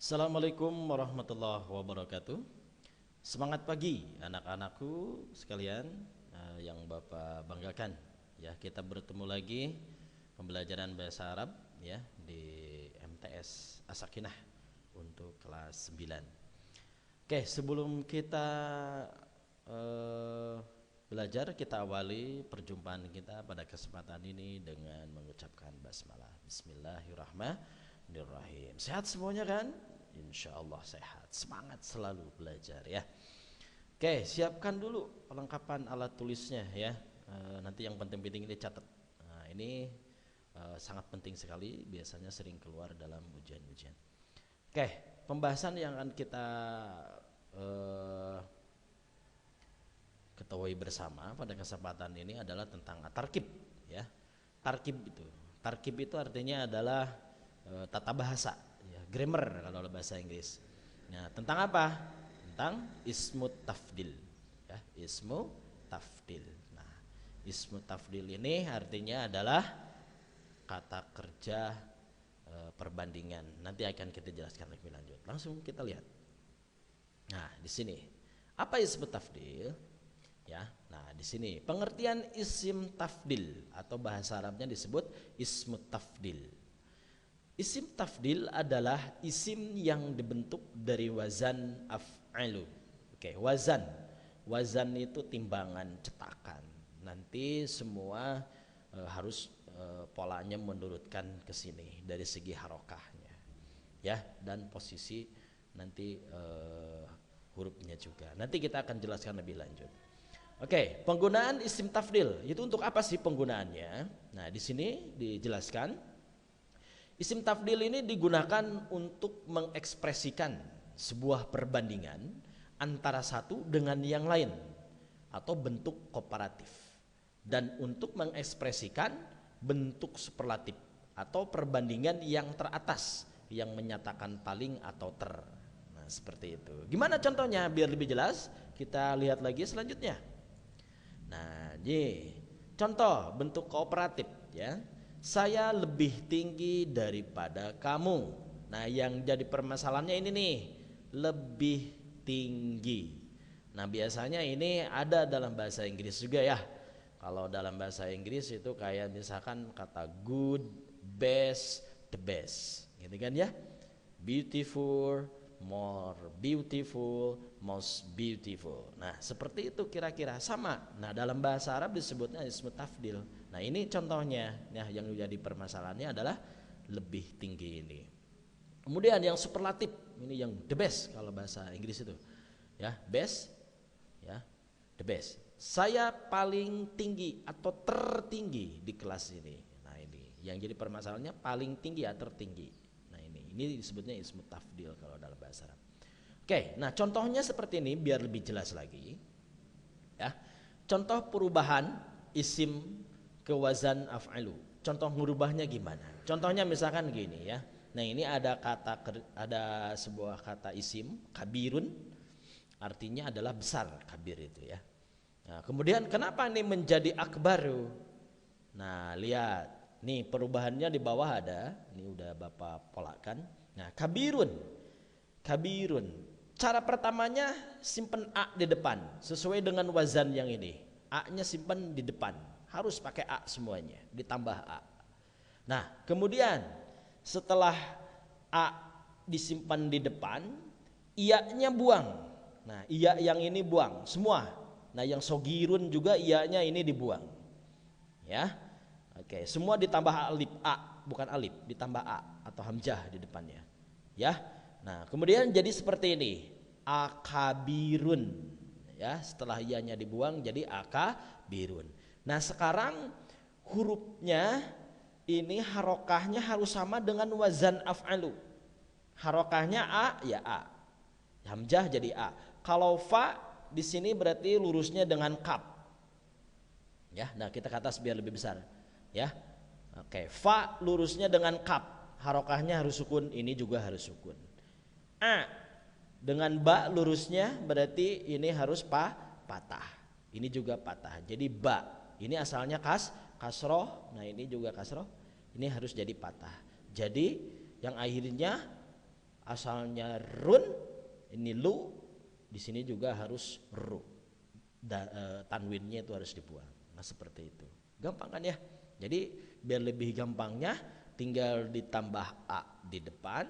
Assalamualaikum warahmatullahi wabarakatuh. Semangat pagi anak-anakku sekalian, yang Bapak banggakan. Ya, kita bertemu lagi pembelajaran bahasa Arab ya di MTS As-Sakinah untuk kelas 9. Oke, sebelum kita belajar, kita awali perjumpaan kita pada kesempatan ini dengan mengucapkan basmalah. Bismillahirrahmanirrahim. Sehat semuanya kan? Insya Allah sehat. Semangat selalu belajar ya. Oke, siapkan dulu perlengkapan alat tulisnya ya. Nanti yang penting-penting ini catat. Nah, ini sangat penting sekali. Biasanya sering keluar dalam ujian-ujian. Oke, pembahasan yang akan kita ketahui bersama pada kesempatan ini adalah tentang tarkib ya. Tarkib itu artinya adalah tata bahasa ya, grammar kalau bahasa Inggris. Nah, tentang apa? Tentang ismu tafdil ya, ismu tafdil. Nah, ismu tafdil ini artinya adalah kata kerja perbandingan. Nanti akan kita jelaskan lebih lanjut. Langsung kita lihat. Nah, di sini apa ismu tafdil? Ya, nah di sini pengertian isim tafdil atau bahasa Arabnya disebut ismu tafdil. Isim tafdil adalah isim yang dibentuk dari wazan af'alu. Oke, wazan itu timbangan cetakan. Nanti semua harus polanya menurutkan ke sini dari segi harokahnya, ya, dan posisi nanti hurufnya juga. Nanti kita akan jelaskan lebih lanjut. Oke, penggunaan isim tafdil itu untuk apa sih penggunaannya? Nah, di sini dijelaskan isim tafdil ini digunakan untuk mengekspresikan sebuah perbandingan antara satu dengan yang lain atau bentuk komparatif, dan untuk mengekspresikan bentuk superlatif atau perbandingan yang teratas yang menyatakan paling atau ter. Nah, seperti itu. Gimana contohnya biar lebih jelas? Kita lihat lagi selanjutnya. Nah, contoh bentuk kooperatif ya. Saya lebih tinggi daripada kamu. Nah, yang jadi permasalahannya ini nih, lebih tinggi. Nah, biasanya ini ada dalam bahasa Inggris juga ya. Kalau dalam bahasa Inggris itu kayak misalkan kata good, best, the best, gitu kan ya. Beautiful, more beautiful, most beautiful. Nah, seperti itu kira-kira sama. Nah, dalam bahasa Arab disebutnya ismu tafdil. Nah, ini contohnya. Nah, yang jadi permasalahannya adalah lebih tinggi ini. Kemudian yang superlatif, ini yang the best kalau bahasa Inggris itu. Ya, best, ya, the best. Saya paling tinggi atau tertinggi di kelas ini. Nah, ini yang jadi permasalahannya paling tinggi atau tertinggi. Ini disebutnya ismu tafdil kalau dalam bahasa Arab. Oke, nah contohnya seperti ini biar lebih jelas lagi. Ya. Contoh perubahan isim ke wazan af'alu. Contoh merubahnya gimana? Contohnya misalkan gini ya. Nah, ini ada sebuah kata isim kabirun, artinya adalah besar, kabir itu ya. Nah, kemudian kenapa ini menjadi akbaru? Nah, lihat. Nih perubahannya di bawah ada, ini udah Bapak polakan. Nah, kabirun. Cara pertamanya simpen a di depan, sesuai dengan wazan yang ini. A-nya simpen di depan, harus pakai a semuanya, ditambah a. Nah, kemudian setelah a disimpan di depan, iya-nya buang. Nah, iya yang ini buang semua. Nah, yang sogirun juga iya-nya ini dibuang. Ya. Oke, semua ditambah alif a, bukan alif, ditambah a atau hamzah di depannya. Ya. Nah, kemudian jadi seperti ini. Akabirun. Ya, setelah ianya dibuang jadi akabirun. Nah, sekarang hurufnya ini harokahnya harus sama dengan wazan af'alu. Harokahnya a ya a. Hamzah jadi a. Kalau fa di sini berarti lurusnya dengan kaf. Ya, nah kita ke atas biar lebih besar. Ya, oke, fa lurusnya dengan kaf, harokahnya harus sukun, ini juga harus sukun. A dengan ba lurusnya berarti ini harus patah, ini juga patah. Jadi ba ini asalnya kasroh, nah ini juga kasroh, ini harus jadi patah. Jadi yang akhirnya asalnya run, ini lu, di sini juga harus ru. Tanwinnya itu harus dibuang. Nah seperti itu. Gampang kan ya? Jadi biar lebih gampangnya tinggal ditambah a di depan.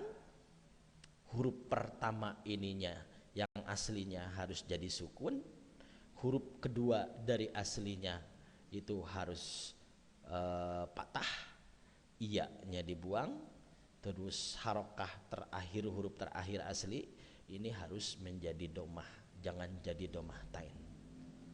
Huruf pertama ininya yang aslinya harus jadi sukun. Huruf kedua dari aslinya itu harus patah. Iya-nya dibuang. Terus harokah terakhir, huruf terakhir asli ini harus menjadi domah. Jangan jadi domah tain.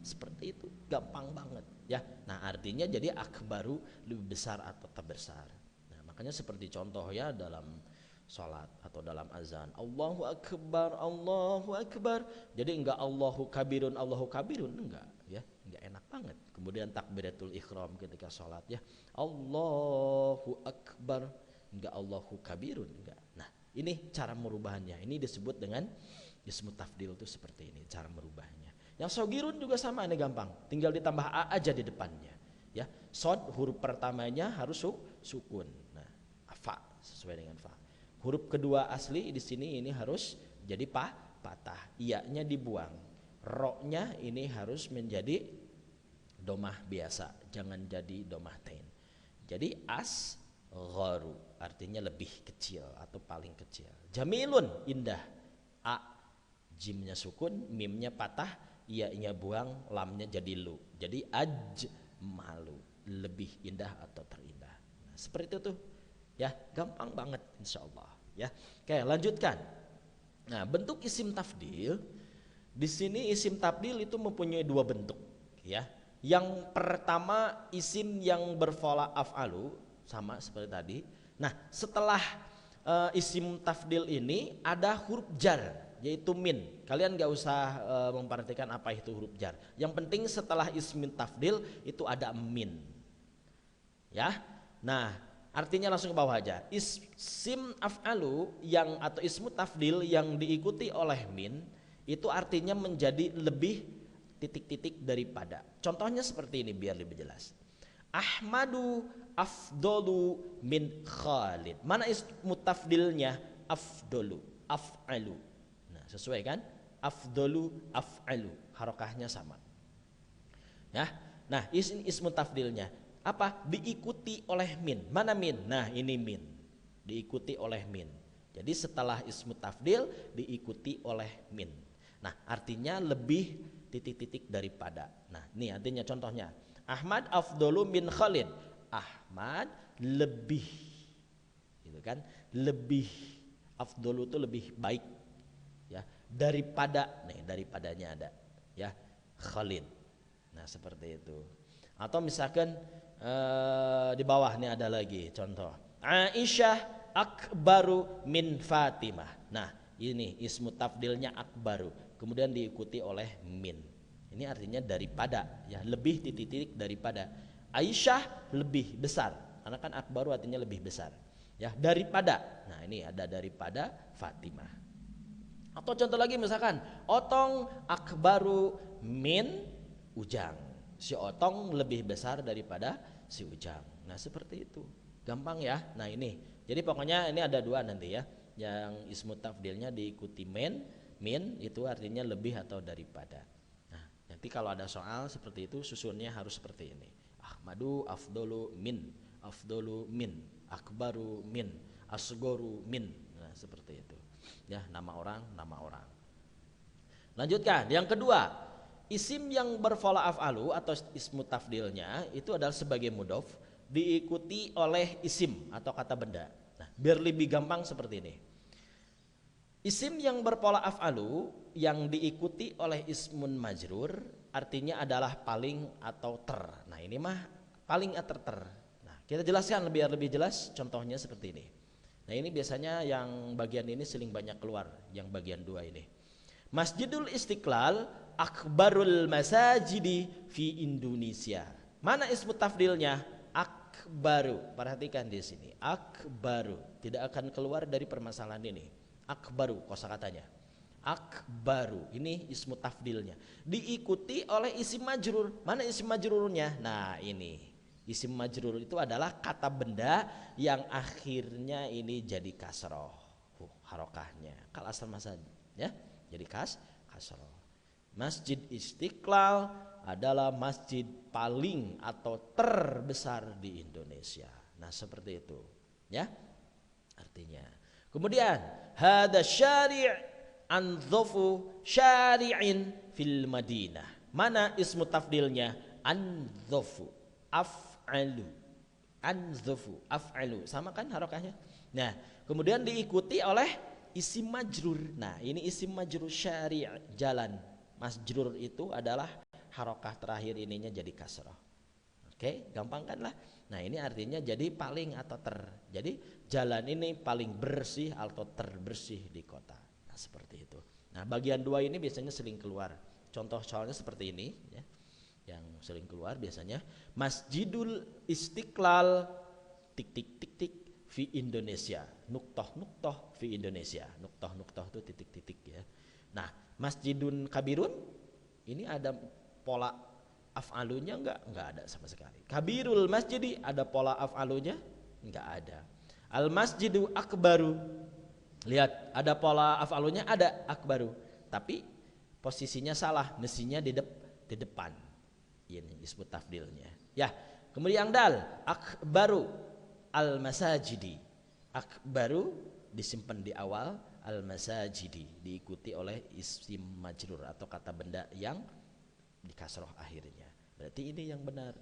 Seperti itu, gampang banget ya. Nah artinya jadi akbaru lebih besar atau terbesar. Nah makanya seperti contoh ya dalam sholat atau dalam azan, Allahu akbar, Allahu akbar. Jadi enggak Allahu kabirun enggak ya, enggak enak banget. Kemudian takbiratul ihram ketika sholat ya, Allahu akbar, enggak Allahu kabirun enggak. Nah ini cara merubahannya, ini disebut dengan ismu tafdil itu seperti ini cara merubahnya. Yang sogirun juga sama, ini gampang, tinggal ditambah a aja di depannya ya. Sod huruf pertamanya harus sukun, nah fa sesuai dengan fa. Huruf kedua asli di sini ini harus jadi patah, iya-nya dibuang, ro-nya ini harus menjadi domah biasa, jangan jadi domah tain. Jadi as gharu artinya lebih kecil atau paling kecil. Jamilun indah, a jimnya sukun, mimnya patah, iya-nya buang, lamnya jadi lu. Jadi malu, lebih indah atau terindah. Nah, seperti itu tuh. Ya, gampang banget insyaallah ya. Oke, lanjutkan. Nah, bentuk isim tafdil di sini isim tafdil itu mempunyai dua bentuk ya. Yang pertama isim yang berpola af'alu sama seperti tadi. Nah, setelah isim tafdil ini ada huruf jar yaitu min. Kalian gak usah memperhatikan apa itu huruf jar. Yang penting setelah isim tafdil itu ada min. Ya. Nah, artinya langsung ke bawah aja. Isim af'alu yang atau ismu tafdil yang diikuti oleh min itu artinya menjadi lebih titik-titik daripada. Contohnya seperti ini biar lebih jelas. Ahmadu afdolu min Khalid. Mana ismu tafdilnya? Afdolu, af'alu. Nah, sesuai kan? Afdolu, af'alu. Harokahnya sama. Ya. Nah, ismu tafdilnya apa? Diikuti oleh min. Mana min? Nah ini min, diikuti oleh min. Jadi setelah ismu tafdil diikuti oleh min. Nah artinya lebih titik-titik daripada. Nah ini artinya contohnya, Ahmad afdolu min Khalid. Ahmad lebih, gitu kan? Lebih, afdolu itu lebih baik ya daripada, nih daripadanya ada ya, Khalid. Nah seperti itu. Atau misalkan di bawah ini ada lagi contoh, Aisyah akbaru min Fatimah. Nah ini ismu tafdilnya akbaru, kemudian diikuti oleh min. Ini artinya daripada ya, lebih titik-titik daripada. Aisyah lebih besar, karena kan akbaru artinya lebih besar ya daripada. Nah ini ada daripada Fatimah. Atau contoh lagi misalkan Otong akbaru min Ujang. Si Otong lebih besar daripada si Ujang. Nah seperti itu, gampang ya. Nah ini, jadi pokoknya ini ada dua nanti ya. Yang ismu tafdilnya diikuti min itu artinya lebih atau daripada. Nah nanti kalau ada soal seperti itu susunnya harus seperti ini. Ahmadu afdolu min, akbaru min, asgoru min. Nah seperti itu. Ya nama orang. Lanjutkan, yang kedua. Isim yang berpola af'alu atau ismu tafdilnya itu adalah sebagai mudhof diikuti oleh isim atau kata benda. Nah, biar lebih gampang seperti ini. Isim yang berpola af'alu yang diikuti oleh ismun majrur artinya adalah paling atau ter. Nah, ini mah paling atau ter. Nah, kita jelaskan biar lebih jelas contohnya seperti ini. Nah, ini biasanya yang bagian ini sering banyak keluar, yang bagian dua ini. Masjidul Istiqlal akbarul masajidi fi Indonesia. Mana ismu tafdilnya? Akbaru. Perhatikan di sini. Akbaru. Tidak akan keluar dari permasalahan ini. Akbaru kosakatanya. Akbaru. Ini ismu tafdilnya. Diikuti oleh isim majrur. Mana isim majrurnya? Nah ini. Isim majrur itu adalah kata benda yang akhirnya ini jadi kasroh. Harokahnya akal asal masad ya. Jadi kasroh. Masjid Istiqlal adalah masjid paling atau terbesar di Indonesia. Nah, seperti itu ya artinya. Kemudian hada syari' anzofu syari'in fil Madinah. Mana ismu tafdilnya? Anzofu af'alu. Anzofu af'alu, sama kan harokahnya. Nah, kemudian diikuti oleh isim majrur. Nah, ini isim majrur syari' jalan. Majrur itu adalah harokah terakhir ininya jadi kasroh. Oke, gampang kan lah. Nah, ini artinya jadi paling atau ter. Jadi jalan ini paling bersih atau terbersih di kota. Nah, seperti itu. Nah, bagian dua ini biasanya sering keluar. Contoh soalnya seperti ini ya. Yang sering keluar biasanya Masjidul Istiqlal tik tik tik tik fi Indonesia. Nuktoh fi Indonesia. Nuktoh itu titik-titik ya. Nah, Masjidun Kabirun ini ada pola af'alunya enggak ada sama sekali. Kabirul Masjidi ada pola af'alunya? Enggak ada. Al Masjidu Akbaru, lihat ada pola af'alunya, ada akbaru, tapi posisinya salah, mestinya di depan. Ini disebut tafdilnya. Ya, kemudian dal akbaru al masajidi. Akbaru disimpan di awal, al masajidi diikuti oleh isim majrur atau kata benda yang di kasroh akhirnya. Berarti ini yang benar.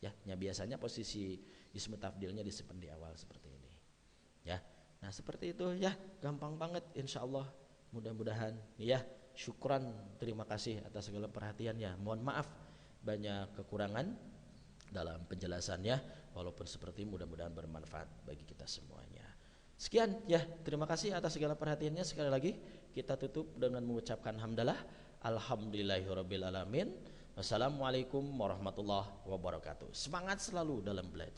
Ya, biasanya posisi ismu tafdilnya disimpan di awal seperti ini. Ya. Nah, seperti itu ya, gampang banget insyaallah. Mudah-mudahan ya, syukran, terima kasih atas segala perhatiannya. Mohon maaf banyak kekurangan dalam penjelasannya, walaupun seperti mudah-mudahan bermanfaat bagi kita semuanya. Sekian ya, terima kasih atas segala perhatiannya. Sekali lagi kita tutup dengan mengucapkan hamdalah, alhamdulillahirabbil alamin. Wassalamualaikum warahmatullahi wabarakatuh. Semangat selalu dalam belajar.